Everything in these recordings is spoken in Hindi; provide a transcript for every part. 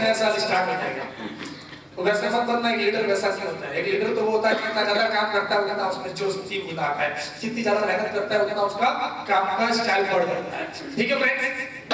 नया साल स्टार्ट हो जाएगा। तो वैसे मत बनना, एक लीडर वैसा नहीं होता है। एक लीडर तो वो होता है जितना ज्यादा काम करता है उतना उसमें जोश टीम आता है, जितनी ज्यादा मेहनत करता है उतना उसका काम का स्टाइल बढ़ जाता है। ठीक है फ्रेंड्स,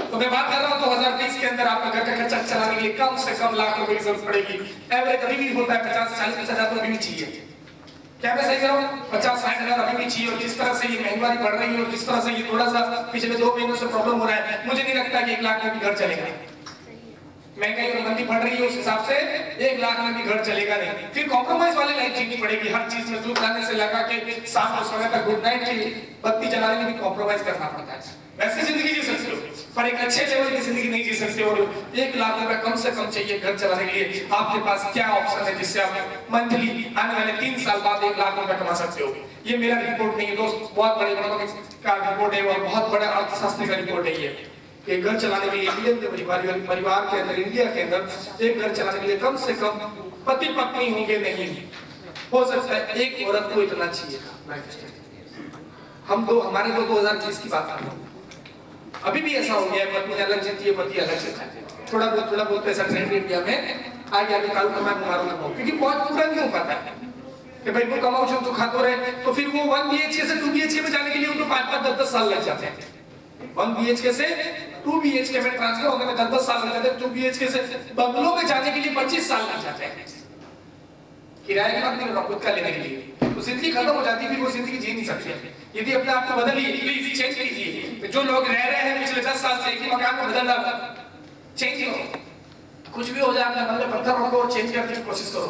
तो मैं बात कर रहा हूँ 2020 के अंदर आपका घर का खर्चा चलाने के लिए कम से कम लाख रुपए की जरूरत पड़ेगी। एवरेज अभी भी होता है 50-40 हजार तो अभी भी चाहिए। क्या मैं सही कह रहा हूँ? 50-60 हजार अभी भी चाहिए। और जिस तरह से ये महंगाई बढ़ रही है और जिस तरह से ये थोड़ा सा पिछले 2 महीनों से प्रॉब्लम हो रहा है, मुझे नहीं लगता कि 1 लाख में भी घर चलेगा। महंगाई और मंदी बढ़ रही है, उस हिसाब से 1 लाख में भी घर चलेगा नहीं। फिर कॉम्प्रोमाइज वाली लाइफ जीनी पड़ेगी। हर चीज में दूध लाने से लगा के शाम को सोने तक गुड नाइट की बत्ती जलाने में भी कॉम्प्रोमाइज करना पड़ता है। वैसी जिंदगी जी सकते हो, पर एक अच्छे लेवल की जिंदगी नहीं जी सकते। और 1 लाख रुपए कम से कम चाहिए घर चलाने के लिए। आपके पास क्या ऑप्शन है जिससे आप मंथली आने वाले 3 साल बाद 1 लाख रुपए कमा सकते हो? ये मेरा रिपोर्ट नहीं है दोस्त, बहुत बड़े इकोनॉमिक्स का रिपोर्ट है और बहुत बड़ा अर्थशास्त्र का रिपोर्ट है ये। एक घर चलाने के लिए इंडियन के परिवार के अंदर, इंडिया के अंदर एक घर चलाने के लिए कम से कम पति पत्नी होंगे, नहीं हो सकता है एक औरत को इतना चाहिए। हमारे 2020 की बात कर रहा हूँ, अभी भी ऐसा हो गया है, पत्नी अलग चलती है, पति अलग चलता है। थोड़ा बहुत पैसा ट्रेंड इंडिया में आगे आगे काल को मैं मुबारक लगाऊं, क्योंकि बहुत पूरा नहीं हो पाता है कि भाई वो कमाओ जो तो खाते रहे। तो फिर वो 1 BHK से 2 BHK में जाने के लिए उनको 5-10 साल लग जाते हैं। 1 BHK से 2 BHK में ट्रांसफर होने में 10 साल लग जाते हैं। 2 BHK से बंगलों में जाने के लिए 25 साल लग जाते हैं। किराए की बात नहीं कर रहा, खुद का लेने के लिए तो जिंदगी खत्म हो जाती है। फिर वो जिंदगी जी नहीं सकते। यदि अपने आप को बदलिए, प्लीज चेंज कीजिए। जो लोग रह रहे हैं पिछले 10 साल से एक ही मकान में बदल रहा, चेंज करो। कुछ भी हो जाए अपने मन में पत्थर रखो और चेंज करने की कोशिश करो।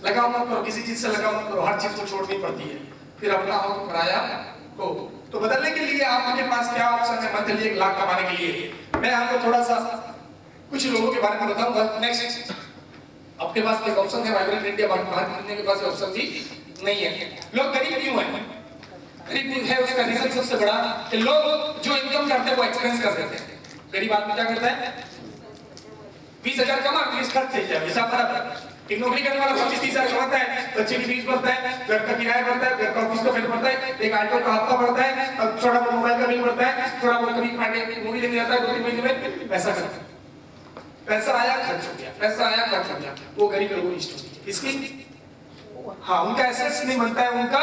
लगाव मत करो, किसी चीज से लगाव मत करो, हर चीज को छोड़नी पड़ती है। फिर अपना हो तो पराया हो। तो बदलने के लिए आपके पास क्या ऑप्शन है मंथली 1 लाख कमाने के लिए? मैं आपको थोड़ा सा कुछ लोगों के बारे में बताऊंगा। नेक्स्ट, आपके पास एक ऑप्शन है वाइब्रेंट इंडिया, भारत इंडिया के पास ऑप्शन भी नहीं है। लोग गरीब क्यों हैं? गरीब है उसका रीजन सबसे बड़ा कि लोग जो इनकम करते हैं वो एक्सपेंस कर देते हैं। गरीब आदमी क्या करता है? 20,000 कमा 20 खर्च चाहिए, हिसाब बराबर। एक नौकरी करने वाला 25-30 हजार कमाता है, बच्चे की फीस भरता है, घर का किराया भरता है, घर का ऑफिस का बिल भरता है, एक ऑटो का हफ्ता भरता है, थोड़ा बहुत मोबाइल का बिल भरता है, थोड़ा बहुत कभी पार्टी मूवी देखने जाता है 2-3 महीने में, पैसा खर्च। पैसा आया खर्च हो गया, पैसा आया खर्च हो गया। वो गरीब लोगों की स्टोरी। इसकी हाँ, उनका एसेट्स नहीं बनता है, उनका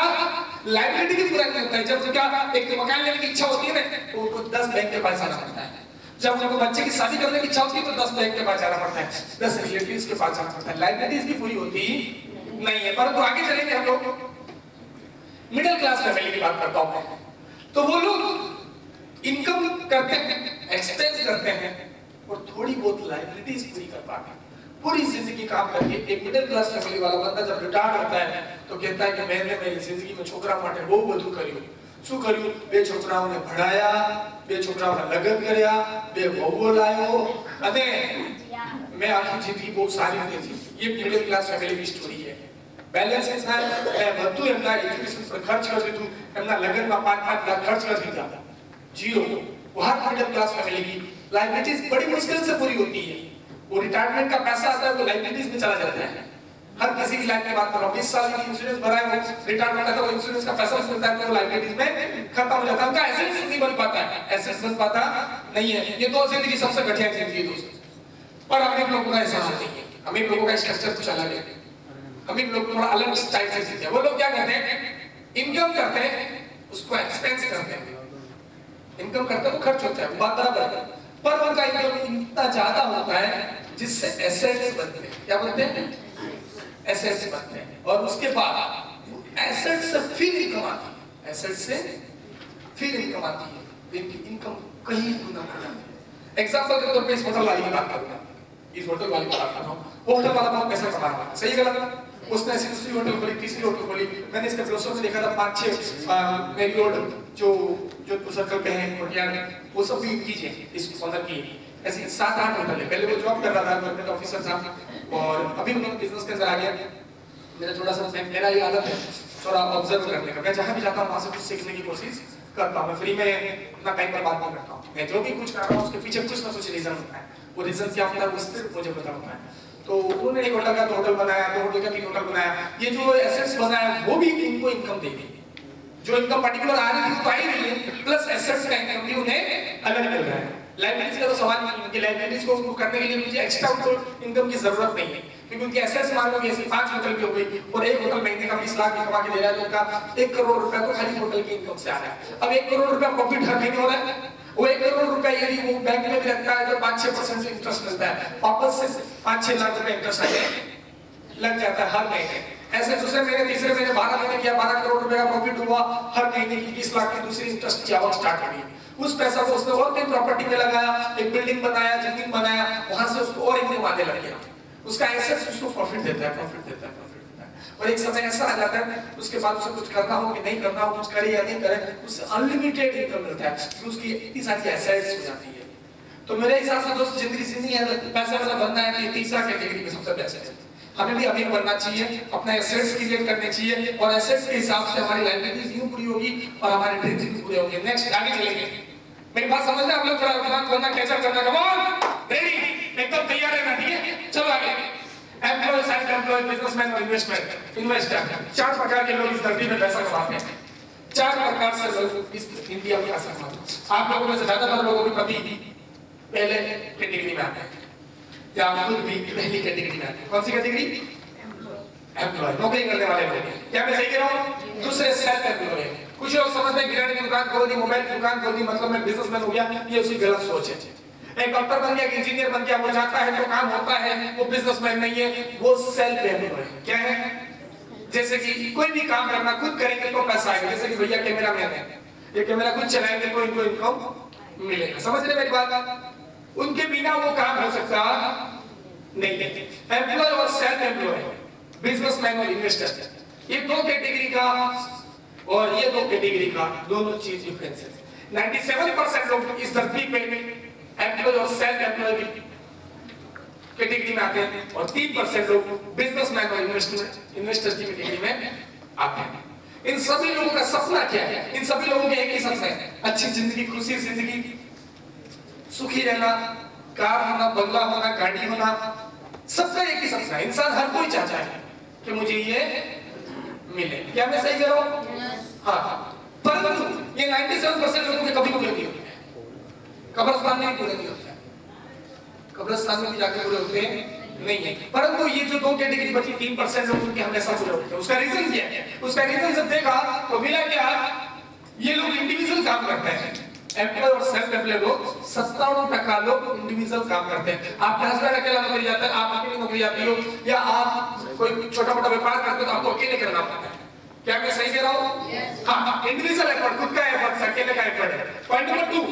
लायबिलिटी भी पूरा नहीं होता है। जब उनका एक मकान लेने की इच्छा होती है ना, तो उनको 10 बैंक के पास जाना पड़ता है। जब उनको बच्चे की शादी करने की इच्छा होती है तो 10 बैंक के पास जाना पड़ता है, 10 रिलेटिव्स के पास जाना पड़ता है। लायबिलिटीज भी पूरी होती नहीं है। परंतु आगे चलेंगे हम लोग, मिडिल क्लास फैमिली की बात करता हूं मैं। तो वो लोग इनकम करते हैं, एक्सपेंस करते हैं और थोड़ी बहुत लायबिलिटीज पूरी कर पाते हैं। पूरी जिंदगी काम करके एक मिडिल क्लास फैमिली वाला बंदा जब रिटायर होता है तो कहता है कि मैंने मेरी जिंदगी में छोकरा माटे बહુ બધું કર્યું। શું કર્યું? 2 છોકરાઓને ભણાયા, 2 છોકરાઓને લગ્ન કર્યા, 2 વહુઓ લાવ્યો અને मैं आखी जिंदगी बहुत सारी होती थी। ये मिडिल क्लास फैमिली की स्टोरी है। बैलेंस है मैं બધું એમના એજ્યુકેશન પર ખર્ચ કરી દીધું, એમના લગ્નમાં 5-5 લાખ ખર્ચ કરી દીધા, जीरो। वो हर मिडिल क्लास फैमिली की लायबिलिटीज बड़ी मुश्किल से पूरी होती है। वो रिटायरमेंट का पैसा आता है वो लायबिलिटीज में चला जाता है। हर किसी की लाइफ की बात कर रहा हूँ, 20 साल की इंश्योरेंस भरा है, रिटायरमेंट आता है, वो इंश्योरेंस का पैसा मिलता है तो लायबिलिटीज में खत्म हो जाता है। उनका एसेट्स नहीं बन पाता है, एसेट्स बन पाता नहीं है। ये तो जिंदगी सबसे घटिया जिंदगी है दोस्तों। पर अमीर लोगों का ऐसा नहीं है। अमीर लोगों का स्ट्रक्चर कुछ अलग है। अमीर लोग थोड़ा अलग स्टाइल से जीते हैं। वो लोग क्या करते हैं? इनकम करते हैं, उसको एक्सपेंस करते हैं। इनकम करते हैं वो खर्च होता है, बात बराबर है। पर उनका इनकम इतना ज्यादा होता है जिससे एसेट्स बनते हैं। क्या बनते हैं? एसेट्स बनते हैं। और उसके बाद एसेट से फिर इनकम आती है, एसेट से फिर इनकम आती है। इनकी इनकम कहीं गुना बढ़ जाती है। एग्जांपल के तौर पे इस होटल वाली की बात करूंगा, इस होटल वाली की बात कर रहा हूं। वो होटल वाला बहुत पैसा कमा रहा है, सही गलत? उसने ऐसी दूसरी होटल खोली, तीसरी होटल खोली। मैंने इसके ब्रोशर में देखा था 5-6 मेरियोट जो जोधपुर सर्कल पे है, कोटियान, वो सब भी इनकी है, इस ओनर की। ऐसे 7-8 होटल है। पहले वो जॉब कर रहा था, गवर्नमेंट ऑफिसर था, और अभी उन्होंने बिजनेस के अंदर आ गया। मेरा थोड़ा सा मेरा ये आदत है थोड़ा ऑब्जर्व करने का। मैं जहाँ भी जाता हूँ वहाँ से कुछ सीखने की कोशिश करता हूँ। मैं फ्री में अपना टाइम बर्बाद नहीं करता हूँ। मैं जो भी कुछ कर रहा हूँ उसके पीछे कुछ ना कुछ रीजन होता है। वो रीजन क्या होता है वो सिर्फ मुझे पता होता है। तो उन्होंने एक होटल का 2 होटल बनाया, 2 होटल का 3 होटल बनाया। ये जो एसेट्स बनाया वो भी इनको इनकम दे रही है। जो इनकम पर्टिकुलर आ रही है तो आ ही रही है, प्लस एसेट्स का इनकम भी उन्हें अलग मिल रहा है। लाइबिलिटीज का तो सवाल नहीं है कि लाइबिलिटीज को करने के लिए मुझे एक्स्ट्रा इनकम की जरूरत नहीं है, क्योंकि उनकी एसेट्स मान लो जैसे 5 होटल की हो गई और एक होटल महीने का 20 लाख की कमा के दे रहा है, तो उनका 1 करोड़ रुपया तो खाली होटल की इनकम से आ रहा है। अब 1 करोड़ रुपया प्रॉफिट हर महीने हो रहा है, वो 1 करोड़ रुपया यदि वो बैंक में भी रखता है तो 5-6% इंटरेस्ट मिलता है, वापस से 5-6 लाख रुपए इंटरेस्ट आगे लग जाता है हर महीने। ऐसे दूसरे महीने तीसरे महीने 12 महीने किया, 12 करोड़ रुपए का प्रॉफिट हुआ, हर महीने की 20 लाख की दूसरी इंटरेस्ट की आवक स्टार्ट हो गई। उस पैसा को उसने और कहीं प्रॉपर्टी में लगाया, एक बिल्डिंग बनाया, जमीन बनाया, वहां से उसको और इनकम आने लग गया। उसका एसेट्स उसको प्रॉफिट देता है, प्रॉफिट देता है, प्रॉफिट देता है। और एक समय ऐसा आ जाता है उसके बाद उसे कुछ करना हो कि नहीं करना हो, कुछ करे या नहीं करे, उससे अनलिमिटेड इनकम मिलता है, उसकी इतनी सारी एसेट्स हो जाती है। तो मेरे हिसाब से दोस्त जिंदगी जिंदगी है, पैसा वाला बनना है कि तीसरा कैटेगरी में सबसे बेस्ट है। हमें भी अमीर बनना चाहिए, अपना एसेट्स क्रिएट करने चाहिए और एसेट्स के हिसाब से हमारी लाइबिलिटीज यूं पूरी होगी और हमारे ड्रीम्स भी पूरे होंगे। नेक्स्ट आगे चलेंगे, मेरी बात समझना आप लोग, थोड़ा दिमाग खोलना, कैचअप करना, कम ऑन रेडी, एकदम तैयार रहना, ठीक है? चलो आगे। एम्प्लॉय, सेल्फ एम्प्लॉय, बिजनेसमैन और इन्वेस्टर, 4 प्रकार के लोग इस धरती पे पैसा कमाते हैं। 4 प्रकार से लोग इस इंडिया में पैसा कमाते हैं। आप लोगों में से ज्यादातर लोगों के पति पहले कैटेगरी में आते हैं, या खुद भी पहली कैटेगरी में आते हैं। कौन सी कैटेगरी? एम्प्लॉय, नौकरी करने वाले लोग। क्या मैं सही कह रहा हूँ? दूसरे सेल्फ एम्प्लॉय। कुछ लोग समझते हैं किराने की दुकान खोल दी, मोबाइल की दुकान खोल दी, मतलब मैं बिजनेसमैन हो गया, ये उसकी गलत सोच है। एक डॉक्टर बन गया, एक इंजीनियर बन गया, वो जाता है तो काम होता है, वो बिजनेसमैन नहीं है, वो सेल्फ एम्प्लॉय। क्या है? जैसे कि कोई भी काम करना खुद करेंगे तो पैसा आएगा। जैसे कि भैया कैमरा मैन है, ये कैमरा खुद चलाएंगे तो इनको इनकम मिलेगा। समझ रहे मेरी बात? उनके बिना वो काम हो सकता नहीं है। एम्प्लॉय और सेल्फ एम्प्लॉय, बिजनेसमैन और इन्वेस्टर, ये 2 कैटेगरी का और ये 2 कैटेगरी का दोनों चीज डिफरेंस है। 97% लोग इस धरती पे एम्प्लॉय और सेल्फ एम्प्लॉय की कैटेगरी में आते हैं और 3% लोग बिजनेसमैन और इन्वेस्टर की कैटेगरी में आते हैं। इन सभी लोगों का सपना क्या है? इन सभी लोगों के एक ही सपना है, अच्छी जिंदगी, खुशी जिंदगी, सुखी रहना, कार होना, बंगला होना, गाड़ी होना, सबका एक ही सपना है। इंसान हर कोई चाहता है कि मुझे ये मिले। क्या मैं सही कह रहा हूं? हाँ, परंतु ये 97% लोगों के कभी पूरे नहीं होते हैं। कब्रिस्तान में भी पूरे नहीं होते हैं, कब्रिस्तान में भी जाके पूरे होते नहीं है। परंतु ये जो 2 कैटेगरी बची, 3% लोग उनके हमेशा पूरे होते हैं। उसका रीजन क्या है? उसका रीजन जब देखा तो मिला क्या, ये लोग इंडिविजुअल काम करते हैं। एम्प्लॉय और सेल्फ एम्प्लॉय लोग 97% लोग इंडिविजुअल काम करते हैं। आपका हस्बैंड अकेला नौकरी जाता है, आप अकेली नौकरी जाती हो, या आप कोई छोटा मोटा व्यापार करते हो तो आपको अकेले करना पड़ता है। क्या मैं सही कह रहा हूँ? हाँ, इंडिविजुअल एफर्ट, खुद का एफर्ट, अकेले का एफर्ट है। Point number 2,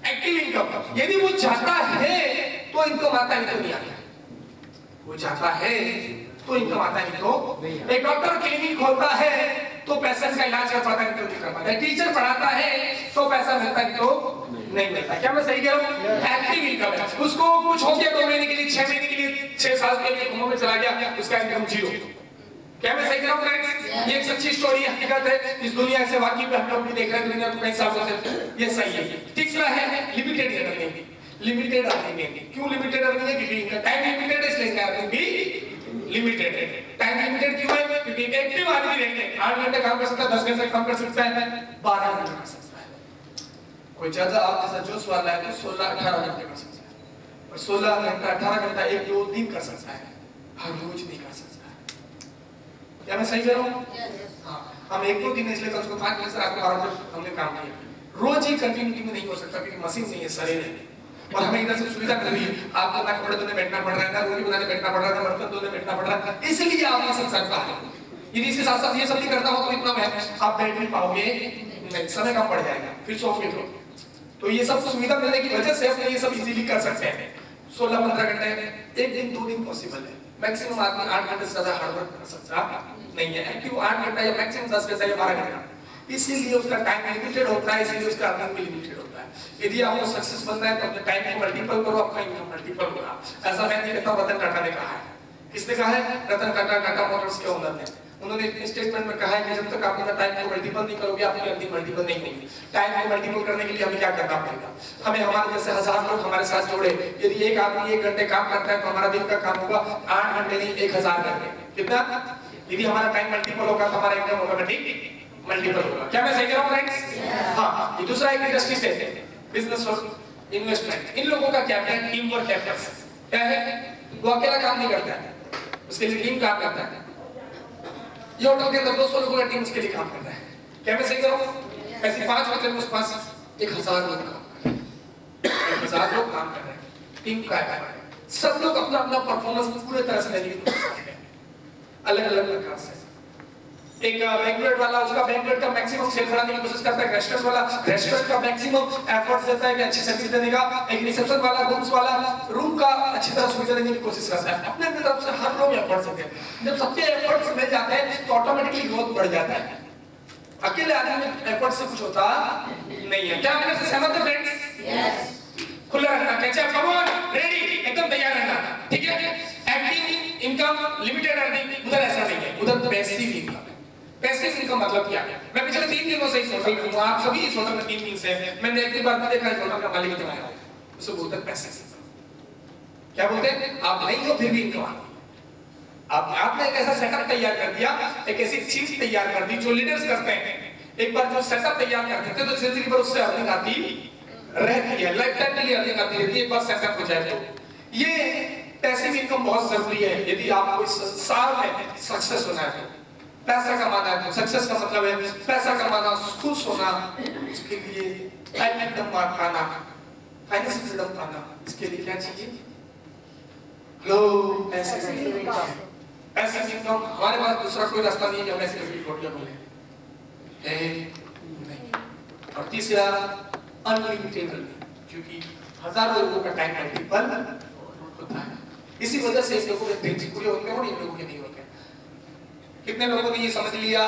active income. यदि वो चाहता है तो इनकम आता है, नहीं आता। वो चाहता है तो इनकम आता है, तो एक डॉक्टर क्लिनिक खोलता है तो पेशेंट का इलाज कर पाता है, नहीं कर पाता है। टीचर पढ़ाता है तो पैसा मिलता है, तो नहीं मिलता। क्या मैं सही कह रहा हूँ? एक्टिव इनकम है। उसको कुछ हो गया 2 महीने के लिए, 6 महीने के लिए, 6 साल के लिए घूमने में चला गया, उसका इनकम 0। क्या मैं सही कह रहा हूँ फ्रेंड्स? ये एक सच्ची स्टोरी है, हकीकत है। इस दुनिया से वाकई पे हम लोग भी देख रहे हैं, दुनिया को कई सालों से ये सही है। तीसरा है लिमिटेड अर्निंग। लिमिटेड अर्निंग है। क्यों लिमिटेड अर्निंग है? क्योंकि इनका टाइम लिमिटेड है, इसलिए अर्निंग भी लिमिटेड है। टाइम लिमिटेड क्यों है? क्योंकि एक्टिव आदमी रहेंगे, 8 घंटे काम कर सकता है, 10 घंटे काम कर सकता है, 12 घंटे कर सकता है। कोई ज्यादा आप जैसा जोश वाला है तो 16-18 घंटे कर सकता है, और 16 घंटा 18 घंटा 1-2 दिन कर सकता है, हर रोज नहीं कर सकता। क्या मैं सही कह रहा हूँ? हाँ, हम 1-2 दिन इसलिए कल को 5 बजे से रात को 12 बजे हमने काम किया, रोज ही कंटिन्यूटी में नहीं हो सकता, क्योंकि मशीन नहीं है, शरीर है। और हमें इधर से सुविधा मिल रही है, आपको ना कपड़े धोने बैठना पड़ रहा है, ना रोटी बनाने बैठना पड़ रहा है, ना बर्तन धोने बैठना पड़ रहा है, इसलिए आप ये सब कर पा रहे हैं। यदि इसके साथ साथ ये सब नहीं करता हो तो इतना आप बैठ नहीं पाओगे, नहीं, समय कम पड़ जाएगा, फिर सोओगे तो ये सब सुविधा मिलने की वजह से अपने ये सब इजीली कर सकते हैं। 16-15 घंटे, 1 दिन 2 दिन पॉसिबल है। मैक्सिमम आदमी 8 घंटे से ज्यादा हार्ड वर्क कर सकता नहीं है। एक्टिव 8 घंटा या मैक्सिमम 10 घंटा या 12 घंटा, इसीलिए उसका टाइम लिमिटेड होता है, इसीलिए उसका अर्निंग भी लिमिटेड होता है। यदि आपको सक्सेस बनना है तो अपने टाइम को मल्टीपल करो, आपका इनकम मल्टीपल होगा। ऐसा मैं नहीं कहता हूं, रतन टाटा ने कहा है। किसने कहा है? रतन टाटा, टाटा मोटर्स के ओनर ने। उन्होंने एक स्टेटमेंट में कहा है कि जब तक आप अपना टाइम को मल्टीपल नहीं करोगे, आपकी अर्निंग मल्टीपल नहीं होगी। टाइम को मल्टीपल करने के लिए हमें क्या करना पड़ेगा? हमें हमारे जैसे 1000 लोग हमारे साथ जोड़े। यदि एक आदमी 1 घंटे काम करता है तो हमारा दिन का काम होगा 8 घंटे नहीं 1000 घंटे। कितना? यदि हमारा टाइम मल्टीपल होगा तो हमारा इनकम ऑटोमेटिक मल्टीपल होगा। क्या मैं सही कह रहा हूं फ्रेंड्स? हाँ, ये दूसरा एक इंडस्ट्री से बिजनेस और इन्वेस्टमेंट। इन लोगों का क्या है? Team work efforts. क्या है? वो अकेला काम नहीं करता है, उसके लिए टीम काम करता है। ये होटल के अंदर 200 लोगों का टीम उसके लिए काम करता है। क्या मैं सही करूं? ऐसे 5 होटल में उस पास 1000 लोग काम कर रहे हैं, 1000 लोग काम कर रहे हैं, टीम का है। सब लोग अपना अपना परफॉर्मेंस पूरे तरह से देने की कोशिश कर रहे हैं, अलग अलग प्रकार से। एक बैंक्वेट वाला उसका बैंक्वेट का मैक्सिमम सेल बढ़ाने की कोशिश करता है, रेस्टोरेंट वाला रेस्टोरेंट का मैक्सिमम एफर्ट्स देता है कि अच्छी सर्विस देने का, एक रिसेप्शन वाला रूम्स वाला रूम का अच्छी तरह सुविधा देने की कोशिश करता है। अपने अपनी तरफ से हर लोग एफर्ट्स देते हैं। जब सबके एफर्ट्स मिल जाते हैं तो ऑटोमेटिकली ग्रोथ बढ़ जाता है। अकेले आदमी में एफर्ट से कुछ होता नहीं है। क्या आप मेरे से सहमत हैं फ्रेंड्स? यस। खुला रहना, कैचअप, कम ऑन, रेडी, एकदम तैयार रहना, ठीक है? एक्टिव इनकम, लिमिटेड अर्निंग, उधर ऐसा नहीं है, उधर पैसिव इनकम है। पैसिव इनकम मतलब क्या है? मैं पिछले 3 दिनों से इस होटल में हूं, आप सभी इस होटल में 3 दिन से हैं। मैंने एक बार भी देखा इस होटल का मालिक जब आया, उसे बोलते हैं पैसिव इनकम। क्या बोलते हैं? आप नहीं हो फिर भी इनकम आती है। आपने एक ऐसा सेटअप तैयार कर दिया, एक ऐसी चीज तैयार कर दी जो लीडर्स करते हैं। एक बार जो सेटअप तैयार कर देते तो जिंदगी भर उससे अर्निंग आती रहती है, लाइफ टाइम के लिए अर्निंग आती रहती है। एक बार सेटअप हो जाए तो ये पैसिव इनकम बहुत जरूरी है। यदि आपको इस साल में सक्सेस होना है, पैसा कमाना है, तो सक्सेस का मतलब है पैसा कमाना, खुश होना, उसके लिए फ्रीडम पाना, फाइनेंशियल फ्रीडम पाना। इसके लिए क्या चाहिए? लो पैसिव इनकम। पैसिव इनकम हमारे पास दूसरा कोई रास्ता नहीं है कि हम ऐसे कैसे रोटियां बोले नहीं। और तीसरा अनलिमिटेड अर्निंग, क्योंकि हजारों लोगों का टाइम मल्टीपल होता है। इसी वजह से इन लोगों के ड्रीम्स पूरे होते हैं और इन लोगों के नहीं होते। कितने लोगों ने ये समझ लिया?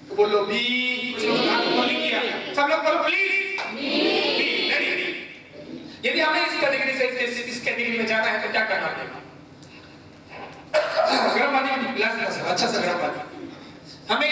तो बोलो बी। कुछ लोग नहीं किया, सब लोग बोलो प्लीज बी। रेडी? यदि हमें इस कैटेगरी से इस कैटेगरी में जाना है तो क्या करना पड़ेगा? गर्म पानी गिलास, अच्छा सा गर्म पानी हमें